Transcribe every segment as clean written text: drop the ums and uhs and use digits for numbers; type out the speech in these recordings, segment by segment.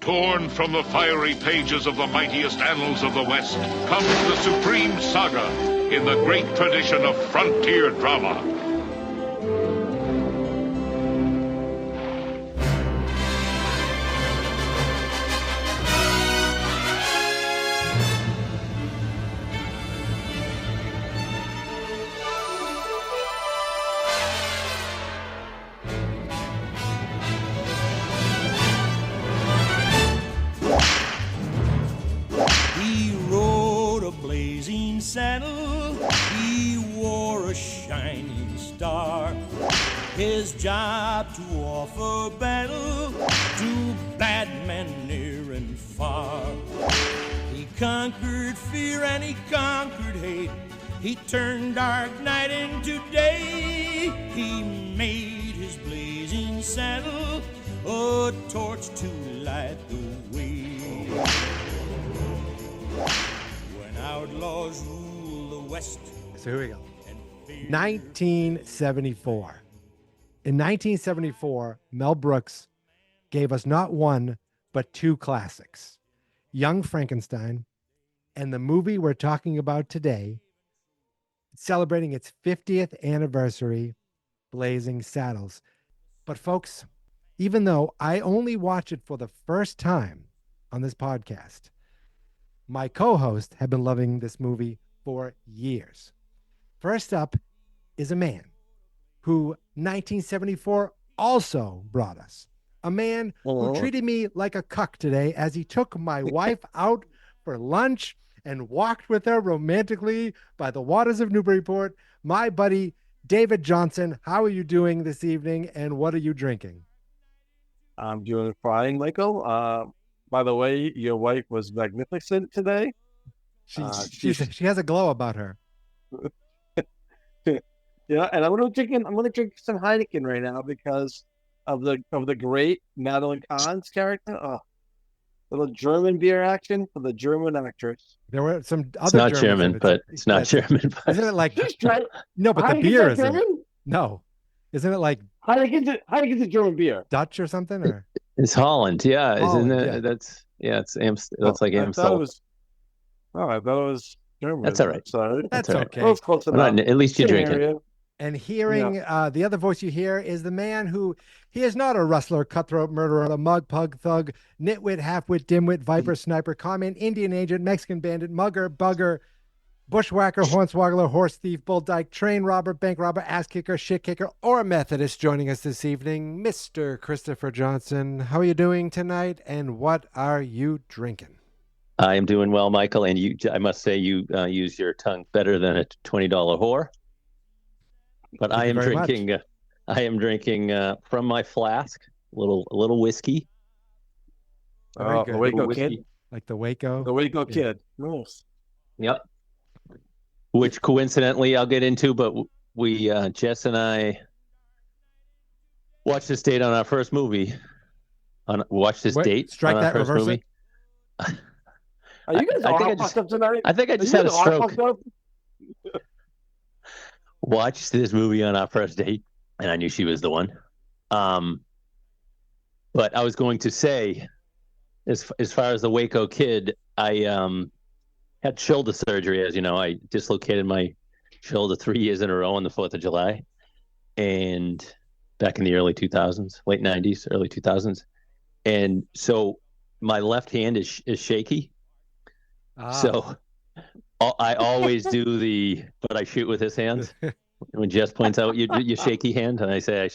Torn from the fiery pages of the mightiest annals of the West comes the supreme saga in the great tradition of frontier drama. Saddle, he wore a shining star. His job to offer battle to bad men near and far. He conquered fear and he conquered hate. He turned dark night into day. He made his blazing saddle a torch to light the way. When outlaws rule the West. So here we go. 1974. In 1974, Mel Brooks gave us not one, but two classics. Young Frankenstein and the movie we're talking about today, celebrating its 50th anniversary, Blazing Saddles. But folks, even though I only watched it for the first time on this podcast, my co-host had been loving this movie for years. First up is a man who 1974 also brought us. A man who treated me like a cuck today as he took my wife out for lunch and walked with her romantically by the waters of Newburyport. My buddy, David Johnson. How are you doing this evening and what are you drinking? I'm doing fine, Michael. By the way, your wife was magnificent today. She has a glow about her. Yeah, and I'm gonna drink some Heineken right now because of the great Madeline Kahn's character. Oh, little German beer action for the German actress. There were some other. It's not German, but it's not German. But... Isn't it like? No, but the beer is German. No, isn't it like Heineken's a German beer? Dutch or something? Or it's Holland. Yeah, Holland, isn't it? yeah. That's That's like Amstel. I thought it was German. That's all right. Sorry. That's all okay. Well, it's close enough. At least you're drinking. And hearing the other voice you hear is the man who, he is not a rustler, cutthroat, murderer, a mug, pug, thug, nitwit, halfwit, dimwit, viper, sniper, comment, Indian agent, Mexican bandit, mugger, bugger, bushwhacker, hornswoggler, horse thief, bull dyke, train robber, bank robber, ass kicker, shit kicker, or a Methodist joining us this evening, Mr. Christopher Johnson. How are you doing tonight and what are you drinking? I am doing well, Michael, and I must say you use your tongue better than a $20 whore. But I am drinking from my flask, a little whiskey. Very good. The Waco Kid, like the Waco. The Waco Kid. Nice. Yep. Which coincidentally I'll get into, but we Jess and I watched this date on our first movie. Strike that, reverse it. Are you guys all fucked up tonight? I think I just had a stroke. Watched this movie on our first date, and I knew she was the one. But I was going to say, as far as the Waco Kid, I had shoulder surgery. As you know, I dislocated my shoulder 3 years in a row on the 4th of July, and back in the early 2000s, late 90s, early 2000s. And so my left hand is shaky. So I always do but I shoot with his hands. When Jess points out your shaky hand, and I say,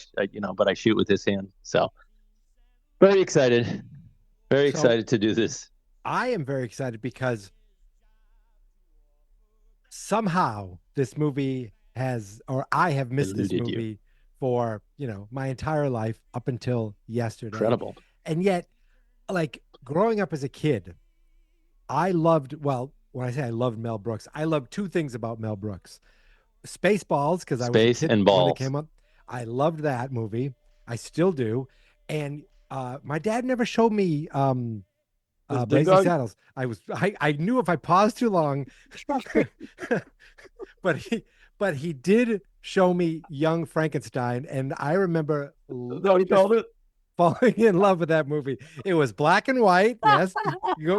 but I shoot with his hand. So very excited to do this. I am very excited because somehow this movie I have missed this movie for, my entire life up until yesterday. Incredible. And yet, like growing up as a kid, when I say I loved Mel Brooks, I loved two things about Mel Brooks. Spaceballs, because I was a kid and balls. when it came up. I loved that movie. I still do. And my dad never showed me Blazing Saddles. I knew if I paused too long, but he did show me Young Frankenstein, and I remember. No, he told it. falling in love with that movie. It was black and white. Yes.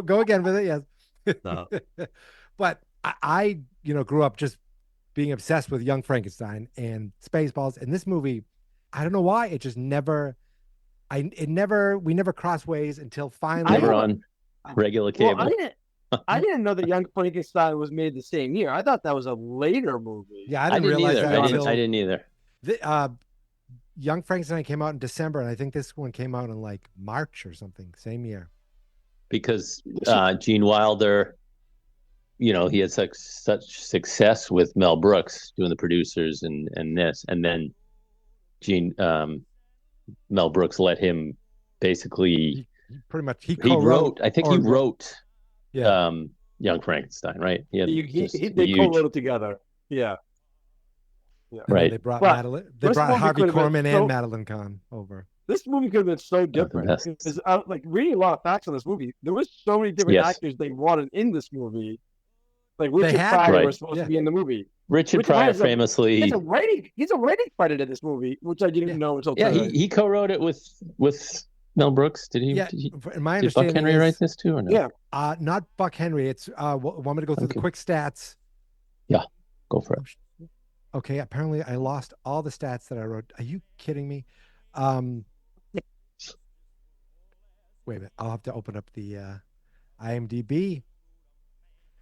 Go again with it. Yes. No. But I grew up just being obsessed with Young Frankenstein and Spaceballs. And this movie, I don't know why, it just never, we never crossed ways until finally. Never on regular cable. Well, I didn't know that Young Frankenstein was made the same year. I thought that was a later movie. Yeah, I didn't realize either. that. I didn't either. Young Frankenstein came out in December, and I think this one came out in like March or something, same year. Because Gene Wilder, he had such success with Mel Brooks doing the producers and this, and then Mel Brooks let him basically. He co-wrote. I think he wrote. Yeah. Young Frankenstein, right? They co-wrote it together. Yeah. Yeah. Right. They brought Harvey Korman and Madeline Kahn over. This movie could have been so different. Because reading a lot of facts on this movie, there was so many different actors they wanted in this movie. Like Richard Pryor was supposed to be in the movie. Richard Pryor famously. He's a writing credit in this movie, which I didn't know until today. Yeah, he co-wrote it with Mel Brooks. Did he? Yeah, my did Buck Henry write this too, or no? Yeah, not Buck Henry. It's want me to go through the quick stats? Yeah, go for it. Okay, apparently I lost all the stats that I wrote. Are you kidding me? Wait a minute. I'll have to open up the IMDb.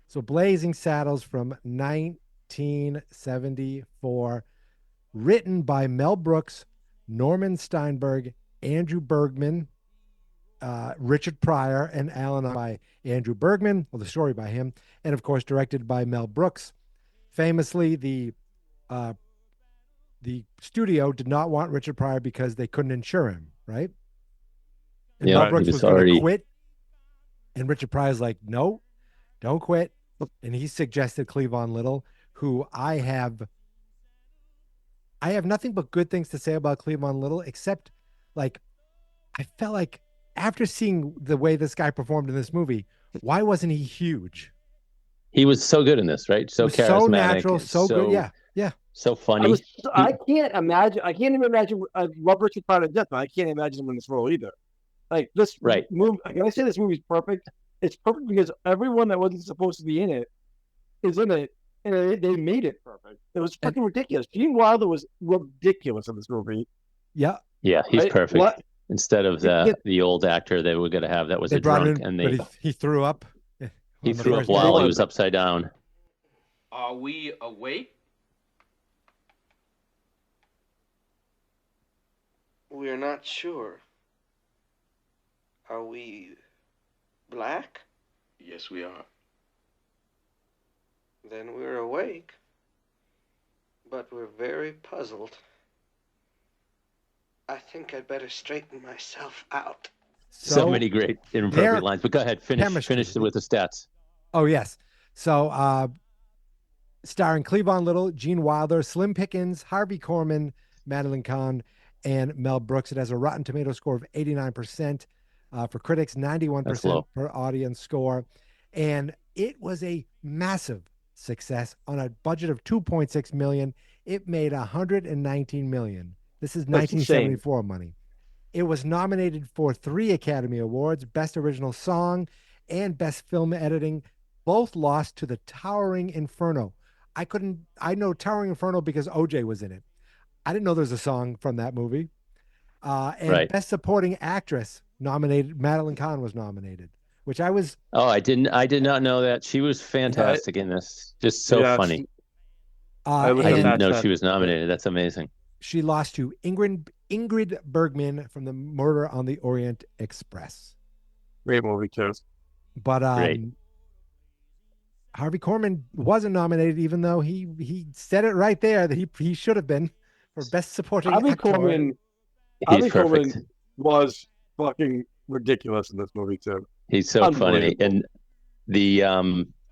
So Blazing Saddles from 1974, written by Mel Brooks, Norman Steinberg, Andrew Bergman, Richard Pryor, and Alan by Andrew Bergman. Well, the story by him, and of course directed by Mel Brooks. Famously, the studio did not want Richard Pryor because they couldn't insure him, right? And Mel Brooks was going to quit, and Richard Pryor's like, "No, don't quit." And he suggested Cleavon Little, who I have nothing but good things to say about Cleavon Little, except like I felt like after seeing the way this guy performed in this movie, why wasn't he huge? He was so good in this, right? So charismatic, so natural, so good. Yeah. So funny. I can't even imagine. I love Richard Pryor to death, but I can't imagine him in this role either. Like this movie. Can I say this movie's perfect? It's perfect because everyone that wasn't supposed to be in it is in it, and they made it perfect. It was fucking ridiculous. Gene Wilder was ridiculous in this movie. Yeah. Yeah, he's perfect. Instead of the old actor they were going to have that was a drunk, but he threw up. He threw up while he was upside down. Are we awake? We're not sure. Are we black? Yes, we are. Then we're awake. But we're very puzzled. I think I'd better straighten myself out. So many great inappropriate lines. But go ahead, finish with the stats. Oh, yes. So starring Cleavon Little, Gene Wilder, Slim Pickens, Harvey Korman, Madeline Kahn, and Mel Brooks. It has a Rotten Tomato score of 89%. For critics, 91% per audience score. And it was a massive success on a budget of $2.6 million. It made $119 million. This is 1974 money. It was nominated for 3 Academy Awards, Best Original Song and Best Film Editing. Both lost to The Towering Inferno. I know Towering Inferno because OJ was in it. I didn't know there's a song from that movie. Best Supporting Actress nominated, Madeline Kahn was nominated, which I was. Oh, I did not know that. She was fantastic in this. Just so funny. I didn't know she was nominated. That's amazing. She lost to Ingrid Bergman from The Murder on the Orient Express. Great movie, too. But Harvey Korman wasn't nominated, even though he said it right there that he should have been for Best Supporting Actor. Harvey Korman was fucking ridiculous in this movie, too. He's so funny. And the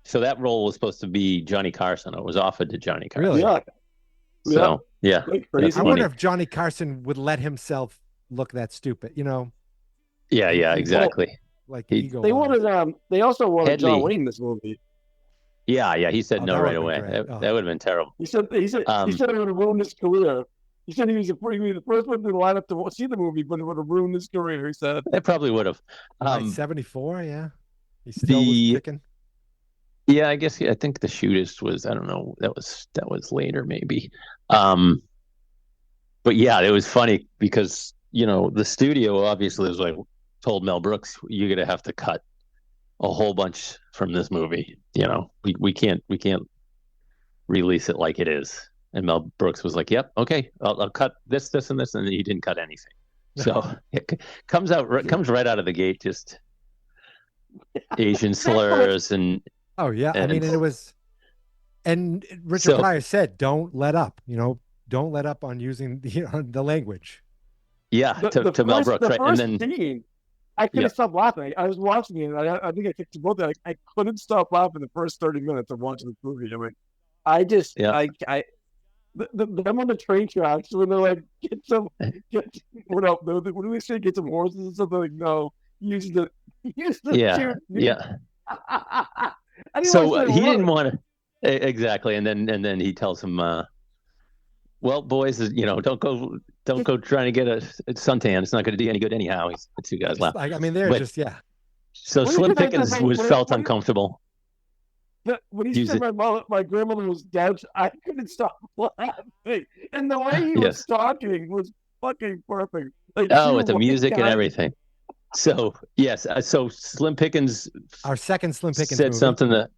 so that role was supposed to be Johnny Carson. It was offered to Johnny Carson. Really? Yeah. So, yeah. I wonder if Johnny Carson would let himself look that stupid, Yeah, exactly. Like they wanted they also wanted John Wayne in this movie. Yeah, he said no right away. That would have been terrible. He said it would have ruined his career He said he was the first one to line up to see the movie, but it would have ruined his career. He said It probably would have. 74, yeah. He still was kicking. Yeah, I think the shootist was, I don't know, that was later maybe. But yeah, it was funny because, the studio obviously was like, told Mel Brooks, you're gonna have to cut a whole bunch from this movie. We can't release it like it is. And Mel Brooks was like, "Yep, okay, I'll cut this, and this," and he didn't cut anything. So it comes right out of the gate, just Asian slurs and. Oh yeah, I mean, and it was, and Richard Pryor said, "Don't let up." Don't let up on using the language. Yeah, to Mel Brooks, right? And then scene, I couldn't stop laughing. I was watching it, and I think I kicked the both. I couldn't stop laughing the first 30 minutes of watching the movie. I mean, them on the train tracks when they're like, what do we say? Get some horses or something, like, no, use the yeah. So he didn't want to exactly, and then he tells him, well, boys, don't go trying to get a suntan. It's not going to do any good anyhow. The two guys laugh. I mean, they're just So Slim Pickens felt uncomfortable. When he said my grandmother was dead, I couldn't stop laughing, and the way he was talking was fucking perfect. Like, with the music and everything. So yes, so Slim Pickens, our second Slim Pickens said movie. something that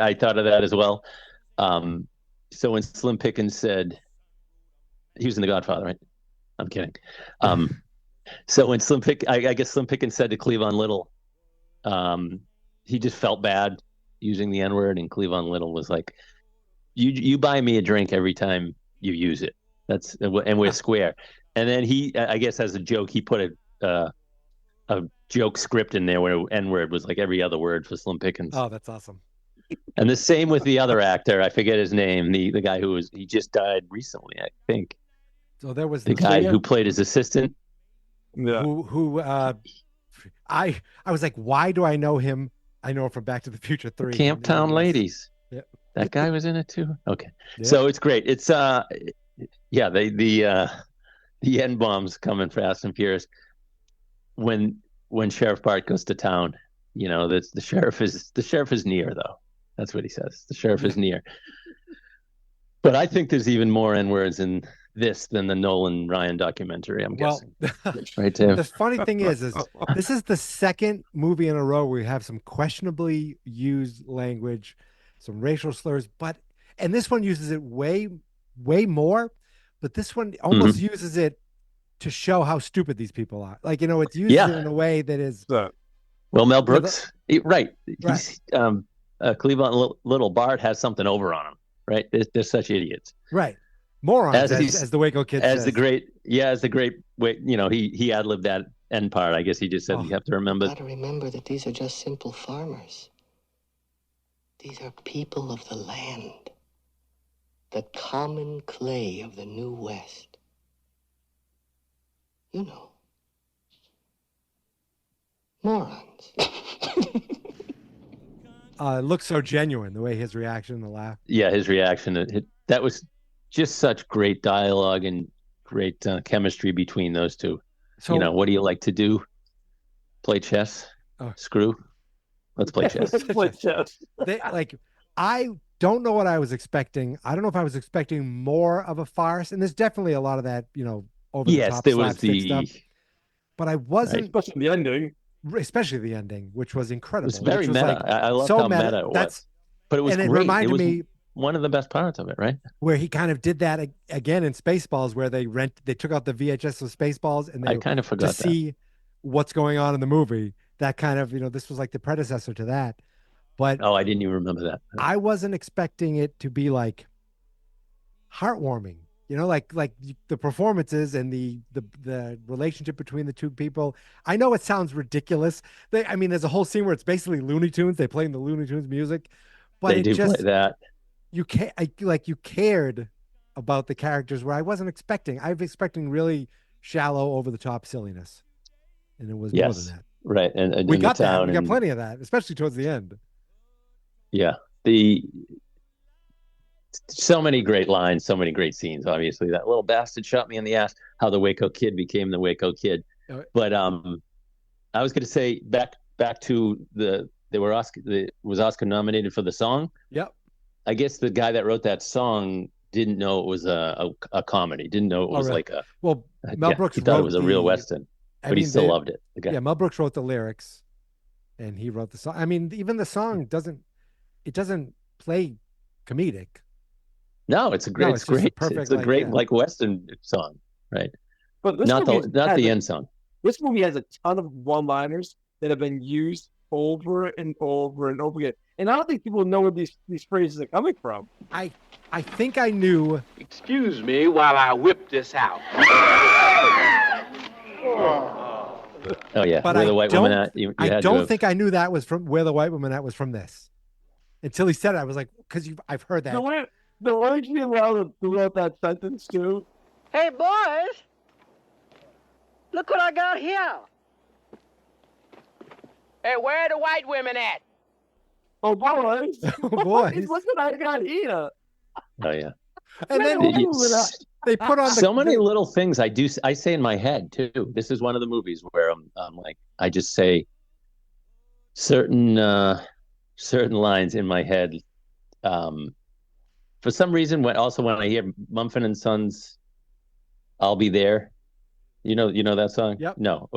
I thought of that as well. So when Slim Pickens said, he was in The Godfather, right? I'm kidding. So when I guess Slim Pickens said to Cleavon Little, he just felt bad using the N-word, and Cleavon Little was like, "You buy me a drink every time you use it. And we're square." And then he, I guess as a joke, he put a joke script in there where N-word was like every other word for Slim Pickens. Oh, that's awesome. And the same with the other actor. I forget his name. The guy he just died recently, I think. So there was the guy who played his assistant. Yeah. Who I was like, why do I know him? I know him from Back to the Future 3. Camptown Ladies. Yeah. That guy was in it too. Okay. Yeah. So it's great. It's the N-bombs coming fast and furious. When Sheriff Bart goes to town, the sheriff is near, though. That's what he says. The sheriff is near. But I think there's even more N-words in this than the Nolan Ryan documentary, I'm guessing. Right, Tim? The funny thing is this is the second movie in a row where we have some questionably used language, some racial slurs, and this one uses it way, way more, but this one almost uses it to show how stupid these people are. Like, it's used in a way that is... Well, Mel Brooks, right. He's, Cleavon Little Bart has something over on him, right? They're such idiots. Right. Morons, as the Waco Kid says. As the great way, he ad-libbed that end part. I guess he just said you have to remember. You got to remember that these are just simple farmers. These are people of the land. The common clay of the New West. Morons. It looks so genuine, the way his reaction, the laugh. Yeah, his reaction. That was just such great dialogue and great chemistry between those two. So, what do you like to do? Play chess? Screw? Let's play chess. Let's play chess. I don't know what I was expecting. I don't know if I was expecting more of a farce, and there's definitely a lot of that, over the top slapstick stuff. But I wasn't, especially the ending, which was incredible. It was very meta. I love how meta it was. But it was great. Reminded me one of the best parts of it, right? Where he kind of did that again in Spaceballs, where they took out the VHS of Spaceballs, and I kind of forgot to see what's going on in the movie. That kind of, this was like the predecessor to that. But I didn't even remember that. I wasn't expecting it to be like heartwarming, like the performances and the relationship between the two people. I know it sounds ridiculous. There's a whole scene where it's basically Looney Tunes. They play the Looney Tunes music, but they do play that. You cared about the characters where I wasn't expecting. I was expecting really shallow, over the top silliness, and it was more than that. Right, and we got that. We got plenty of that, especially towards the end. Yeah, So many great lines, so many great scenes. Obviously, that little bastard shot me in the ass. How the Waco Kid became the Waco Kid. But I was going to say back to was Oscar nominated for the song. Yep. I guess the guy that wrote that song didn't know it was a comedy. Didn't know it was really? like a. Well, Mel Brooks. He thought it was a real Western, but he still loved it. Yeah, Mel Brooks wrote the lyrics, and he wrote the song. I mean, even the song doesn't play comedic. No, it's great. It's a great like Western song, right? But this not the end song. This movie has a ton of one-liners that have been used over and over and over again, and I don't think people know where these phrases are coming from. I think I knew. Excuse me while I whip this out. Oh yeah, but Where the White Woman At. I don't think I knew that was from Where the White Woman At was from this. Until he said it, I was like, because I've heard that. The way you allowed to do out that sentence too. Hey boys, look what I got here. Hey, where are the white women at? Oh boys! Oh boys! Look what I got here. Oh yeah. And then they put on so many little things I say in my head too. This is one of the movies where I'm like, I just say certain lines in my head. For some reason, when I hear Mumford and Sons, "I'll Be There," you know that song. Yep. No,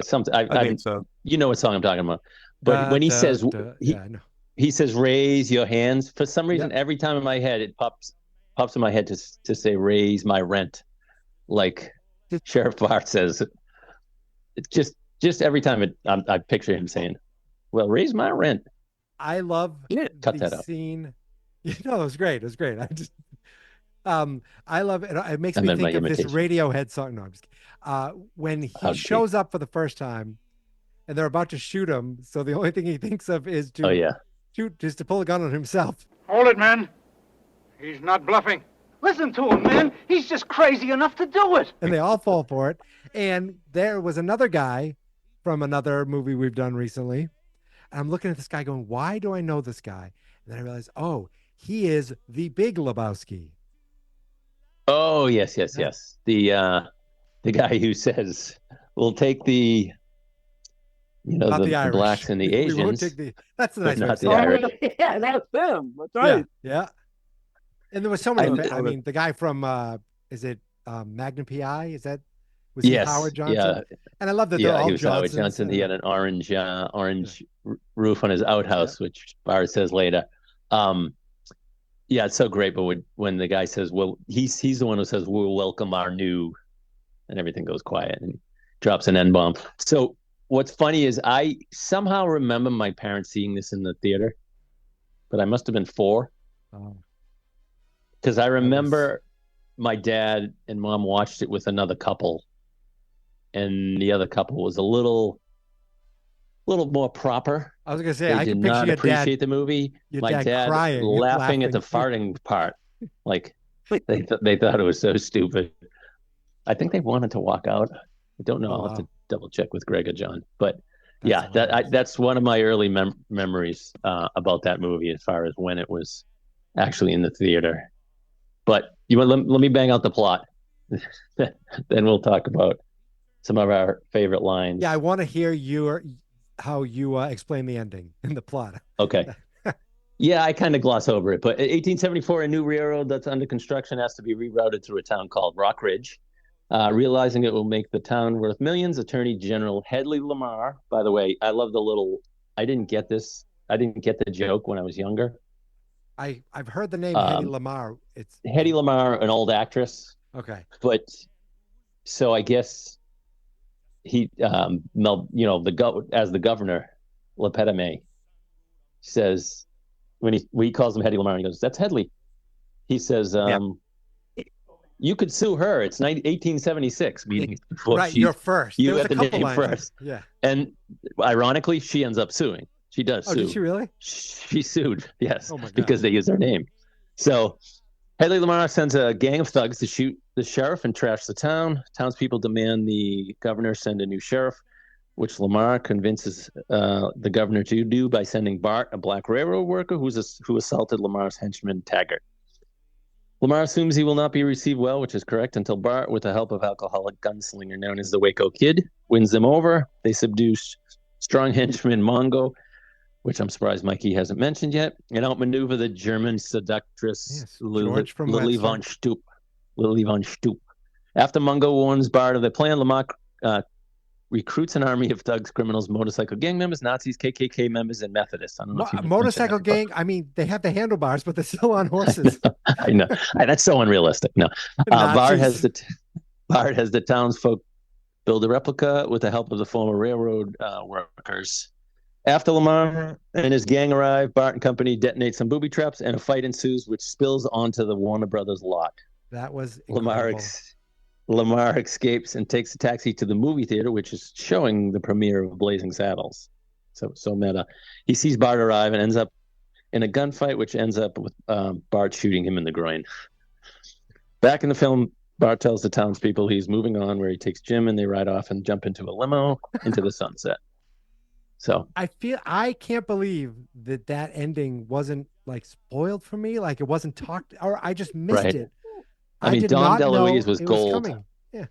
something. I think so. You know what song I'm talking about. But when he says he says raise your hands, for some reason, every time in my head it pops in my head to say raise my rent, like Sheriff Bart says. It just every time I picture him saying, "Well, raise my rent." I love Cut that the out. scene. No, it was great. It was great. I love it. It makes me think of this Radiohead song. No, I'm just kidding. When he shows up for the first time, and they're about to shoot him, so the only thing he thinks of is to shoot, just to pull a gun on himself. Hold it, man. He's not bluffing. Listen to him, man. He's just crazy enough to do it. And they all fall for it. And there was another guy from another movie we've done recently. And I'm looking at this guy going, why do I know this guy? And then I realized, oh, he is the Big Lebowski. Oh, yes. The guy who says, we'll take the blacks and the Asians. We won't take that's the nice not the way. Irish. Yeah, that's them. That's right. Yeah. And there was so many. I mean, the guy from is it Magnum PI? Was he Howard Johnson? Yeah. And I love that they're all he was Howard Johnson. He had an orange roof on his outhouse, which Bart says later. It's so great. But when the guy says, "Well," he's the one who says, "We'll welcome our new," and everything goes quiet and drops an N-bomb. So what's funny is I somehow remember my parents seeing this in the theater, but I must have been 4. Because I remember my dad and mom watched it with another couple, and the other couple was a little more proper. I was gonna say, I did not appreciate the movie. My dad crying, laughing at the farting part, like they thought it was so stupid. I think they wanted to walk out. I don't know. I'll have to double check with Greg or John, but that's one of my early memories about that movie, as far as when it was actually in the theater. But let me bang out the plot, then we'll talk about some of our favorite lines. Yeah, I want to hear how you explain the ending and the plot. Okay. Yeah, I kind of gloss over it, but 1874, a new railroad that's under construction has to be rerouted through a town called Rock Ridge. Realizing it will make the town worth millions, Attorney General Hedley Lamar. By the way, I love I didn't get this. I didn't get the joke when I was younger. I've heard the name Hedy Lamarr. It's Hedy Lamarr, an old actress. Okay. But so I guess he, as the governor, Lepetame, says when he calls him Hedy Lamarr, he goes, "That's Hedley." He says, "You could sue her. It's 1876." Meaning, right, you're first. You have the name first. Yeah. And ironically, she ends up suing. She does sue. Did she really? She sued, yes, oh my God. Because they use her name. So Hedley Lamarr sends a gang of thugs to shoot the sheriff and trash the town. Townspeople demand the governor send a new sheriff, which Lamar convinces the governor to do by sending Bart, a black railroad worker who assaulted Lamar's henchman Taggart. Lamar assumes he will not be received well, which is correct, until Bart, with the help of alcoholic gunslinger known as the Waco Kid, wins them over. They subdue strong henchman Mongo, which I'm surprised Mikey hasn't mentioned yet, and outmaneuver the German seductress Lily von Stoop. Lily von Stoop. After Mungo warns Bart of their plan, Lamar recruits an army of thugs, criminals, motorcycle gang members, Nazis, KKK members, and Methodists. I don't know motorcycle gang. I mean, they have the handlebars, but they're still on horses. I know. That's so unrealistic. No, Bart has the townsfolk build a replica with the help of the former railroad workers. After Lamar and his gang arrive, Bart and company detonate some booby traps, and a fight ensues, which spills onto the Warner Brothers lot. That was incredible. Lamar escapes and takes a taxi to the movie theater, which is showing the premiere of Blazing Saddles. So meta. He sees Bart arrive and ends up in a gunfight, which ends up with Bart shooting him in the groin. Back in the film, Bart tells the townspeople he's moving on, where he takes Jim and they ride off and jump into a limo into the sunset. So I can't believe that ending wasn't like spoiled for me. Like it wasn't talked, or I just missed it. I mean, Dom DeLuise was gold. Yeah,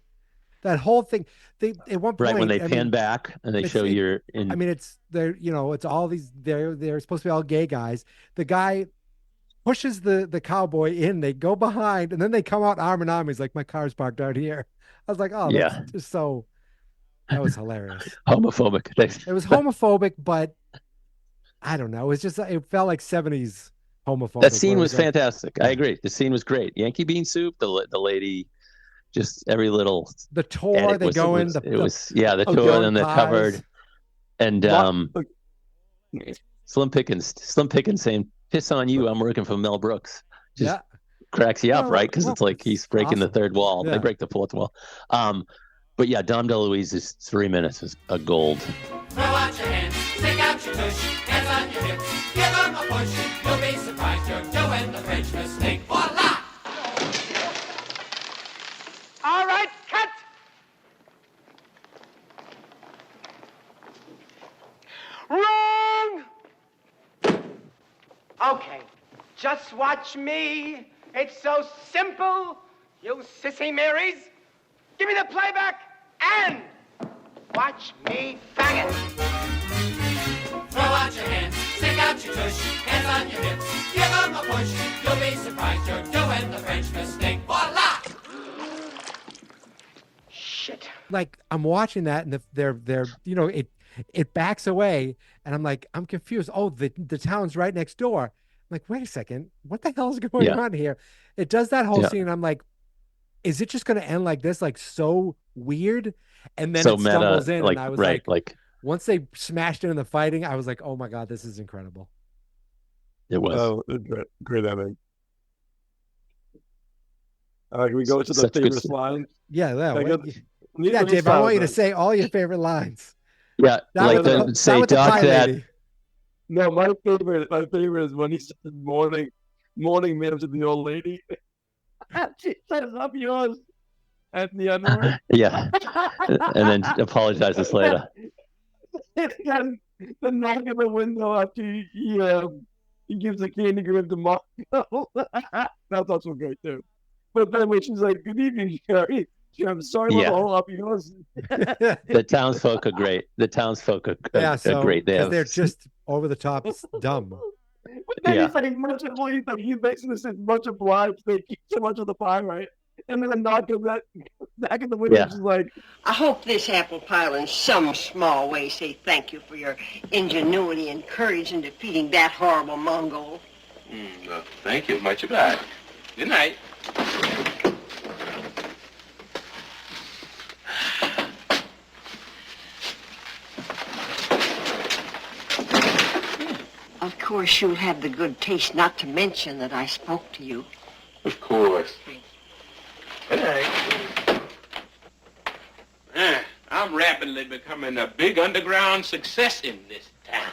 that whole thing. At one point, right when they pan back and they show you're in. I mean, it's it's all these. They're supposed to be all gay guys. The guy pushes the cowboy in. They go behind, and then they come out arm in arm. He's like, "My car's parked out here." I was like, "Oh, that's just so." That was hilarious. Homophobic. It was homophobic, but I don't know. It felt like 70s homophobic. That scene was fantastic. I agree. The scene was great. Yankee bean soup, the lady, just every little. The tour they go in. The tour, and they're covered. And Slim Pickens saying, "Piss on you, I'm working for Mel Brooks." Just cracks you up, right? Because it's like he's breaking the third wall. Yeah. They break the fourth wall. But yeah, Dom DeLuise's 3 minutes is a gold. Throw out your hands, stick out your tush, hands on your hips, give them a push. You'll be surprised you're doing the French mistake. Voila! All right, cut! Wrong! Okay, just watch me. It's so simple, you sissy Marys. Give me the playback and watch me fang it. Throw out your hands, stick out your tush, hands on your hips, give them a push. You'll be surprised you're doing the French mistake. Voila! Shit. Like I'm watching that and they're it backs away and I'm like, I'm confused. Oh, the town's right next door. I'm like, wait a second, what the hell is going on here? It does that whole scene. I'm like, is it just going to end like this, like so weird? And then it stumbles in, and I was like, once they smashed into the fighting, I was like, oh my god, this is incredible. It was. Oh, great ending. Can we go to the favorite line? Yeah, Dave, I want you to say all your favorite lines. Yeah, say Doc that. No, my favorite is when he says morning ma'am to the old lady. She says, "Up yours," at the underwear. Yeah, and then apologizes later. And the knock at the window after he gives the candy grip to Mark. That's also great too. But then when she's like, "Good evening, Sherry. I'm sorry about the whole up yours." The townsfolk are great. The townsfolk are great. They're just over the top dumb. But then he's like, much of he basically says much obliged. They keep so much of the pie, right? And then the knock goes back in the window. She's like, I hope this apple pie will in some small way say thank you for your ingenuity and courage in defeating that horrible Mongol. Thank you. Much obliged. Good night. Of course, you'll have the good taste not to mention that I spoke to you. Of course. Good night. I'm rapidly becoming a big underground success in this town.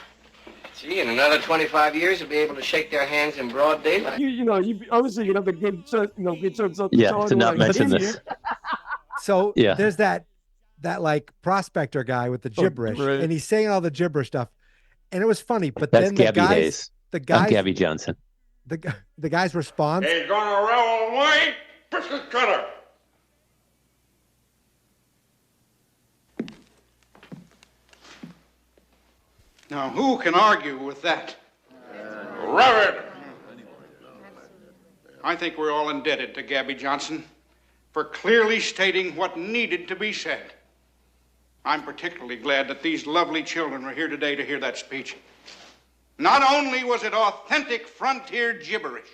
Gee, in another 25 years, you'll be able to shake their hands in broad daylight. You obviously you have a good sense, to not mention this. So there's that like prospector guy with the gibberish, and he's saying all the gibberish stuff. And it was funny, but that's then Gabby Hayes. The guys, I'm Gabby Johnson. the guy's response. He's gonna roll away, biscuit cutter. Now, who can argue with that? Reverend! I think we're all indebted to Gabby Johnson for clearly stating what needed to be said. I'm particularly glad that these lovely children were here today to hear that speech. Not only was it authentic frontier gibberish,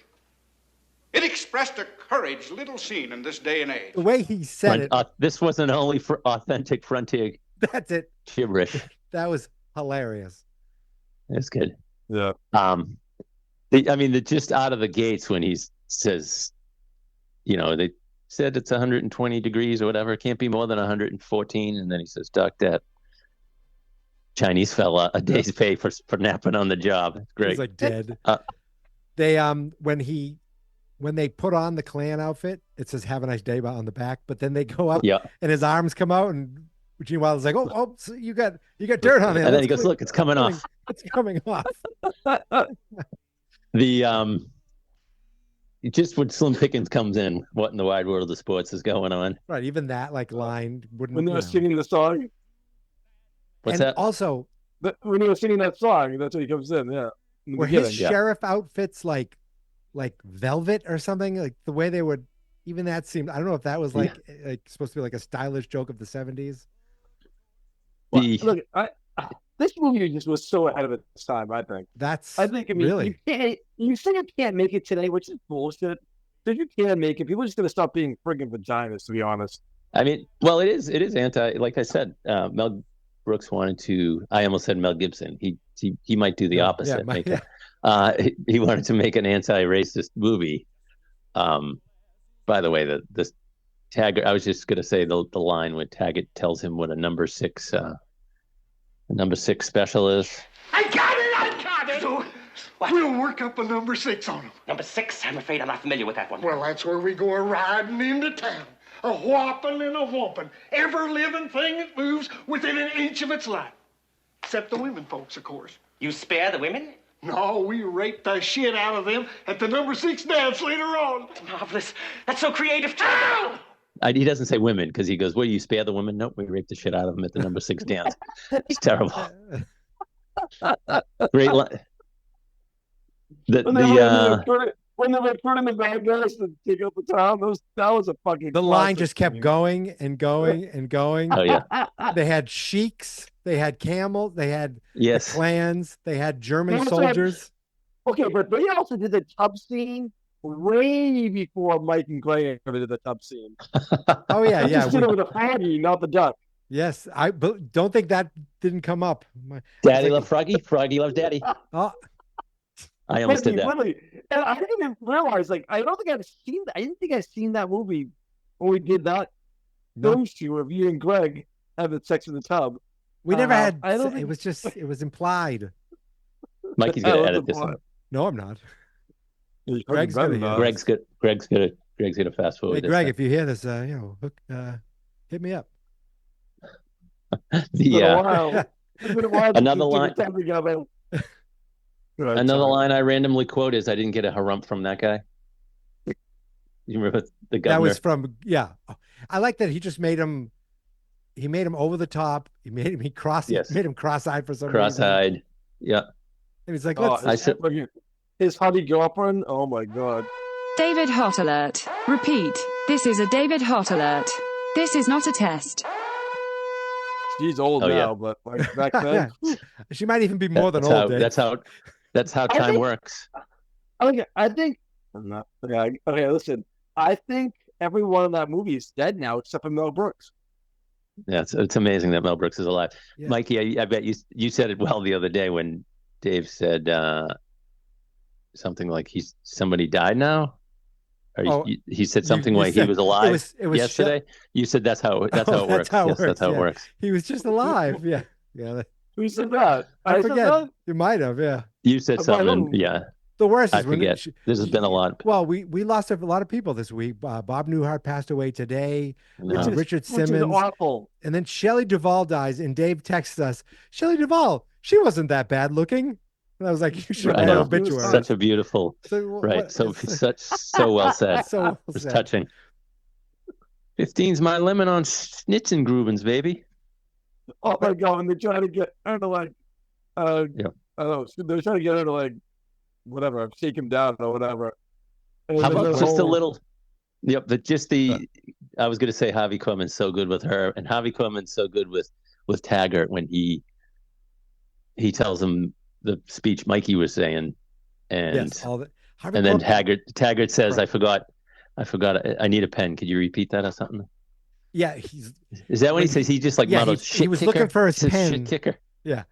it expressed a courage little seen in this day and age. The way he said it. This wasn't only for authentic frontier. That's it. Gibberish. That was hilarious. That's good. Yeah. Just out of the gates when he says, they said it's 120 degrees or whatever. It can't be more than 114. And then he says, Doc, that Chinese fella a day's pay for napping on the job. It's great. He's like dead. They when they put on the Klan outfit, it says "Have a nice day" on the back. But then they go up, and his arms come out, and Gene Wilder's like, "Oh, so you got dirt on it." And then he goes, "Look, it's coming off." It's coming off. Just when Slim Pickens comes in, what in the wide world of sports is going on? Right, even that line wouldn't. When they were singing the song. What's that? Also, when he was singing that song, that's when he comes in. Yeah. Were his sheriff outfits like velvet or something? Like the way they would. Even that seemed. I don't know if that was like supposed to be like a stylish joke of the 70s. Well, look, this movie just was so ahead of its time. I think. Really. You say you can't make it today, which is bullshit. Because you can make it. People are just gonna stop being friggin' vaginas, to be honest. Well, it is anti. Like I said, Mel Brooks wanted to. I almost said Mel Gibson. He might do the opposite. He wanted to make an anti-racist movie. By the way, the Taggart. I was just gonna say the line when Taggart tells him what a number 6 special is. I got it! So, we'll work up a number 6 on him. Number 6? I'm afraid I'm not familiar with that one. Well, that's where we go riding into town. A whopping and a whomping. Every living thing that moves within an inch of its life. Except the women folks, of course. You spare the women? No, we rape the shit out of them at the number 6 dance later on. Marvelous. That's so creative. He doesn't say women because he goes, "Well, you spare the women?" Nope, we rape the shit out of them at the number 6 dance. It's terrible. Great line. When they were putting the bad guys to take up the town, that was a fucking. The line just kept going and going and going. Oh yeah. They had sheiks, they had camels, they had the clans, they had German soldiers. But they also did the tub scene way before Mike and Clay ever did the tub scene. Oh yeah, They just did it with a Froggy, not the duck. Yes, I don't think that didn't come up. Daddy loved Froggy. Froggy loved Daddy. Oh. I almost did that. Really, and I didn't even realize. Like, I don't think I've seen. I didn't think I've seen that movie when we did that. No. Those two of you and Greg having sex in the tub. We never had. It was implied. Mikey's gonna edit this one. No, I'm not. Greg's gonna fast forward. Hey, Greg, if you hear this, hit me up. Another line. Another line I randomly quote is, "I didn't get a harump from that guy." You remember the governor? That was from I like that he just made him. He made him over the top. He made him made him cross-eyed for some reason. Cross-eyed. Yeah. And he's like, his hottie girlfriend. Oh my god. David Hot alert. Repeat. This is a David Hot alert. This is not a test. She's old now, but like back then, she might even be more than old. That's how time works. I think. Okay, listen. I think everyone in that movie is dead now except for Mel Brooks. Yeah, it's amazing that Mel Brooks is alive. Yeah. Mikey, I bet you said it well the other day when Dave said something like somebody died now. Or he said something like he was alive yesterday. You said that's how it works. That's how it works. He was just alive. Yeah. Who said that? I forget. You might have. Yeah. You said something. Yeah. The worst is I forget. This has been a lot. Well, we lost a lot of people this week. Bob Newhart passed away today. Richard Simmons. Which is awful. And then Shelley Duvall dies, and Dave texts us, Shelley Duvall, she wasn't that bad looking. And I was like, you should I write an know. obituary. Such a beautiful, So, right? So well said. So well It was said. touching. 15's my limit on Schnitzengruben's, baby. Oh my god! And they're trying to get her to like, Yeah. I don't know. They're trying to get her to like, whatever, shake him down or whatever. And How there's about that just a whole- little? Yep, but just the. I was going to say Javi Cueman's so good with her, and Javi Cueman's so good with Taggart when he tells him the speech Mikey was saying, and Yes, all the and then Taggart says, Right. I forgot, I need a pen. Could you repeat that or something? Yeah, Is that what he when says? He just like muddled, he shit was kicker? looking for his Says pen. Shit kicker. Yeah,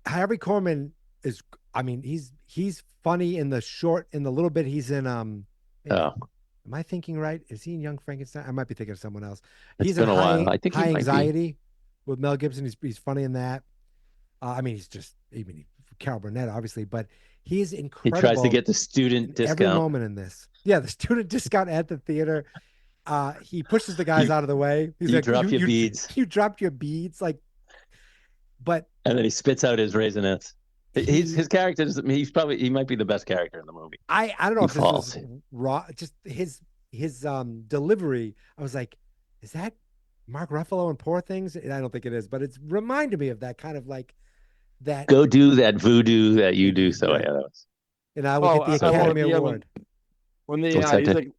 Harry Corman is. I mean, he's funny in the little bit he's in. Oh, Am I thinking right? Is he in Young Frankenstein? I might be thinking of someone else. It's He's been in a while. I think he High might be. Anxiety with Mel Gibson. He's funny in that. I mean, Carol Burnett, obviously, but he's he incredible. tries to get the student every discount. moment in this. Yeah, the student discount at the theater. He pushes the guys out of the way. He's you like, drop your beads. You dropped your beads, like. But And then he spits out his Raisinets. His character he might be the best character in the movie. I don't know He if falls. this was raw. Just his delivery. I was like, is that Mark Ruffalo in Poor Things? And I don't think it is, but it's reminded me of that kind of like that. Go do that voodoo that you do. So yeah, that was. And I will get the Academy Award. When What's he's that, like,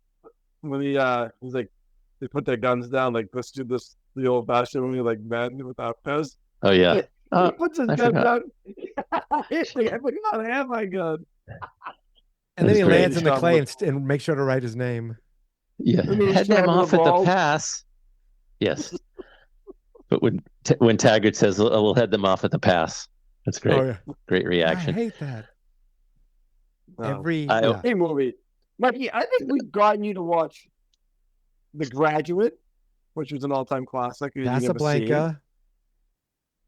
he's like, they put their guns down, like, let's do this the old fashioned way, like men without Pez. Oh yeah. He puts his I gun forgot. down. He's like, I forgot I have my gun. And then he That's great. lands in the clay and makes sure to write his name. Yeah, And he's head them driving the off at the ball. pass. Yes, but when Taggart says, "We'll head them off at the pass," that's great. Oh, yeah. Great I reaction. hate that. Oh. Every movie. Mikey, I think we've gotten you to watch The Graduate, which was an all-time classic. You've never seen. Casablanca.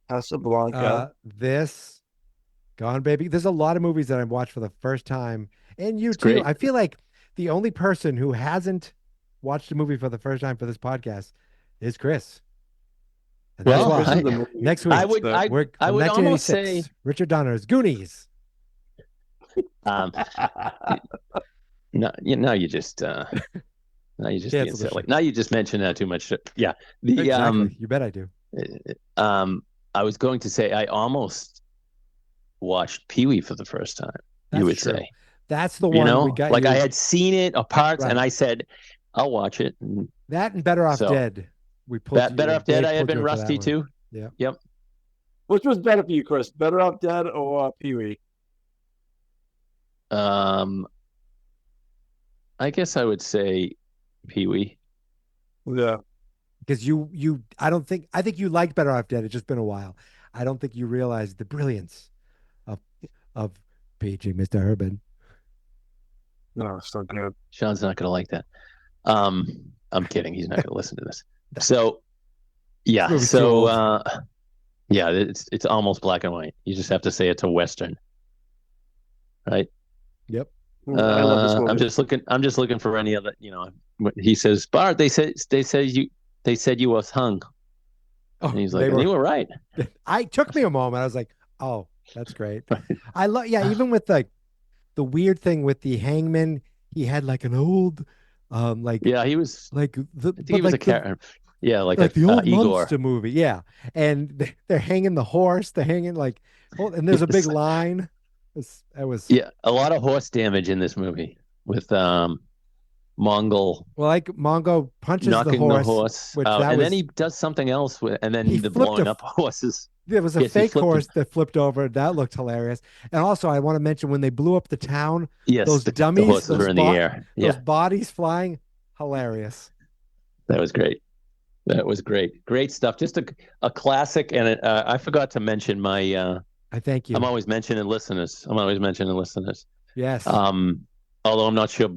Casablanca. This, Gone Baby. There's a lot of movies that I've watched for the first time, and you too. great. I feel like the only person who hasn't watched a movie for the first time for this podcast is Chris. And that's Well, why. Next week, I would almost 1986, say Richard Donner's Goonies. no, now you just now you just being Cancel the silly. show. Now you just mentioned that too much. Yeah, the Exactly. You bet I do. I was going to say I almost watched Pee-wee for the first time. That's you would true. say. That's the You one know, we got. like you. I had seen it apart, Right. and I said, "I'll watch it." And that and Better Off So, Dead. We pulled Better Off Dead. Dave I had pulled been you in for that rusty one. too. Yeah. Yep. Which was better for you, Chris? Better Off Dead or Pee-wee? I guess I would say Pee-wee. Yeah. Because I think you liked Better Off Dead. It's just been a while. I don't think you realized the brilliance of paging Mr. Urban. No, it's so good. Sean's not going to like that. I'm kidding. He's not going to listen to this. So, yeah. This movie's too So, old. yeah, it's almost black and white. You just have to say it's a Western, right? Yep. I love this movie. I'm just looking for any other. You know, he says, Bart. They said you was hung. Oh, And he's they like, you were right. I took me a moment. I was like, oh, that's great. I love, yeah, even with like the weird thing with the hangman, he had like an old, Yeah, he was. like the, I think he was a character. Yeah, like the old Igor. monster movie. Yeah. And they're hanging the horse. They're hanging like, and there's a big Yes. line. That was, Yeah, a lot of horse damage in this movie with Mongol well, like Mongo punches knocking the horse, which out, that and was, then he does something else with, and then He the flipped blowing a- up horses. there was a Yes, he fake flipped horse him. that flipped over. That looked hilarious. And also, I want to mention when they blew up the town, Yes, those the dummies, horses those were in the air. those Yeah, bodies flying, hilarious. that was great. That was great. Great stuff. Just a classic. And I forgot to mention my. I thank you. I'm always mentioning listeners. Yes. Although I'm not sure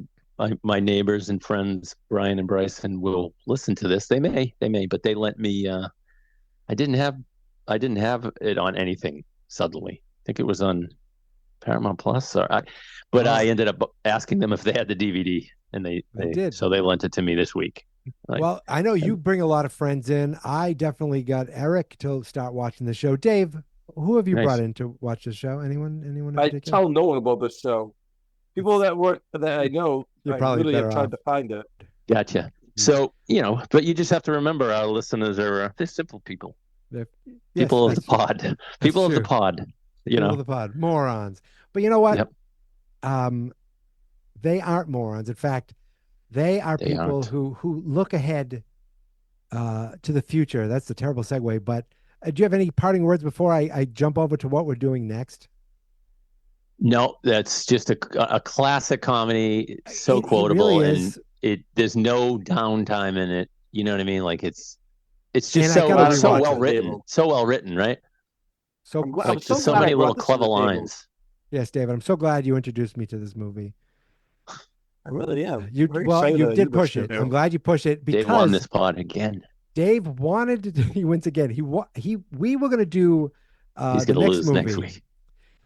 my neighbors and friends, Brian and Bryson, will listen to this. They may, but they lent me. I didn't have it on anything suddenly. I think it was on Paramount Plus, but I ended up asking them if they had the DVD, and they did. So they lent it to me this week. Like, Well, I know you bring a lot of friends in. I definitely got Eric to start watching the show. Dave, who have you Nice. brought in to watch the show? Anyone in I particular? tell no one about this show. People that I know, You're I probably literally have better tried off. to find it. Gotcha. So, but you just have to remember our listeners are they're simple people. Yes, People of the that's- pod. People of the true. pod. People of the pod. Morons. But you know what? Yep. They aren't morons. In fact, they are They people aren't. who look ahead to the future. That's a terrible segue. But do you have any parting words before I jump over to what we're doing next? No, that's just a classic comedy. So It quotable, really and is. there's no downtime in it. You know what I mean? Like it's just And I so gotta so rewatch well it. written. So well written, right? So I'm Like so there's so glad I many brought little this to clever the table. lines. yes, David, I'm so glad you introduced me to this movie. I really am. You Very well, excited you that did watched push it. it. I'm glad you pushed it Dave won because this pod again. Dave wanted to. He wins again. We were going to do He's the gonna next lose movie, next week.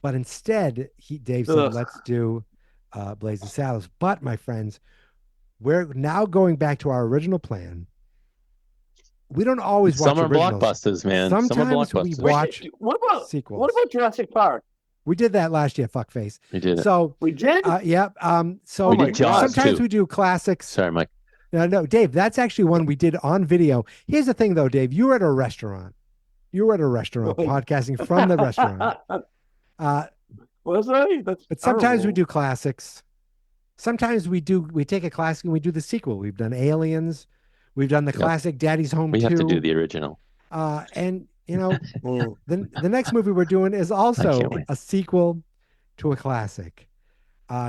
but instead Dave said, Ugh. "Let's do Blazing Saddles." But my friends, we're now going back to our original plan. We don't always watch Some are originals. blockbusters, man. Some are Sometimes we blockbusters. watch What about sequels. What about Jurassic Park? We did that last year, fuckface. We did it. So We did. yeah. So We did Jaws, sometimes too. we do classics. Sorry, Mike. No, Dave, that's actually one we did on video. Here's the thing, though, Dave. You were at a restaurant. You were at a restaurant podcasting from the restaurant. Was I? That's But sometimes we terrible. do classics. Sometimes we take a classic and we do the sequel. We've done Aliens. We've done the Yep. classic Daddy's Home We 2. have to do the original. And, you know, Mm. the next movie we're doing is also can't wait. a sequel to a classic.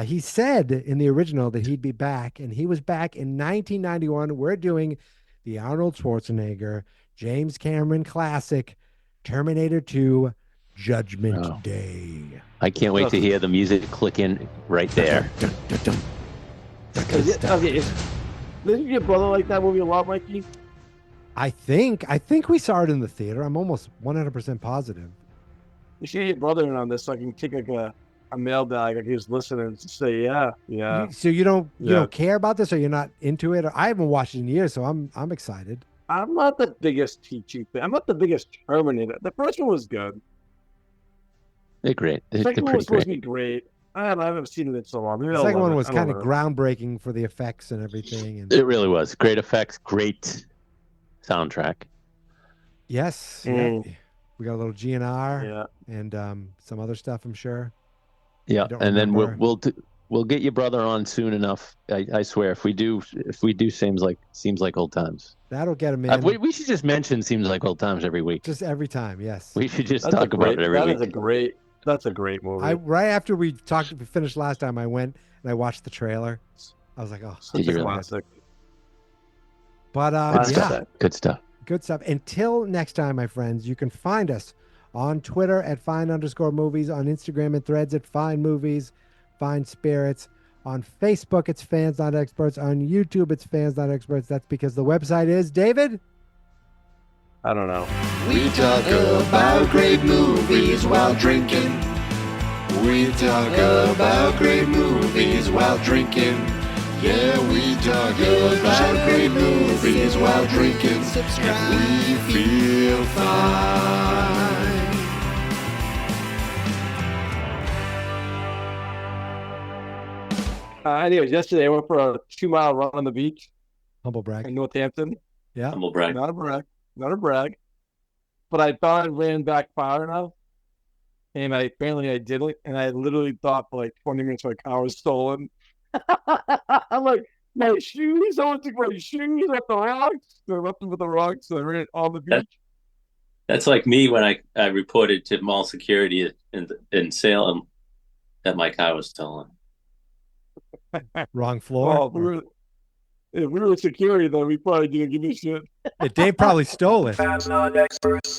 He said in the original that he'd be back, and he was back in 1991. We're doing the Arnold Schwarzenegger, James Cameron classic, Terminator 2, Judgment Oh. Day. I can't wait to hear the music click in right there. Didn't your brother like that movie a lot, Mikey? I think we saw it in the theater. I'm almost 100% positive. You should get your brother in on this so I can take like a mailbag like he was listening and say, yeah. So you don't Yeah. care about this, or you're not into it? I haven't watched it in years, so I'm excited. I'm not the biggest T-Cheap fan. I'm not the biggest Terminator. The first one was good. They're great. The They're second one was pretty supposed great. to be great. I haven't seen it in so long. Maybe The I'll second love one it. was I don't kind of know. groundbreaking for the effects and everything. And It really was. Great effects, great soundtrack. yes, Mm. yeah. We got a little GNR Yeah. and some other stuff, I'm sure. Yeah, don't and then remember. we'll get your brother on soon enough. I swear, if we do, seems like old times. That'll get him in We should just mention seems like old times every week. just every time. Yes. We should just That's talk about it every week. That's a great movie. Right after we finished last time, I went and I watched the trailer. I was like, oh, Such Did you a really? classic. but Good yeah. stuff. Good stuff. Good stuff. Until next time, my friends, you can find us on Twitter at @fine_movies, on Instagram and Threads at Fine Movies, Fine Spirits. On Facebook, it's Fans Not Experts. On YouTube, it's Fans Not Experts. That's because the website is, David? I don't know. We talk about great movies while drinking. We talk about great movies while drinking. Yeah, we talk about great movies while drinking. And we feel fine. Anyways, yesterday I went for a 2-mile run on the beach Humble brag. in Northampton. Yeah. Humble brag. Not a brag. But I thought I ran back far enough. And apparently I didn't. And I literally thought for like 20 minutes my car was stolen. I'm like, my shoes, someone took my shoes off the rocks. So I left them with the rocks. So I ran on the beach. That's like me when I reported to mall security in Salem that my car was stolen. Wrong floor. If we were security, though, we probably didn't give a shit. Dave probably stole it. Fans Not Experts.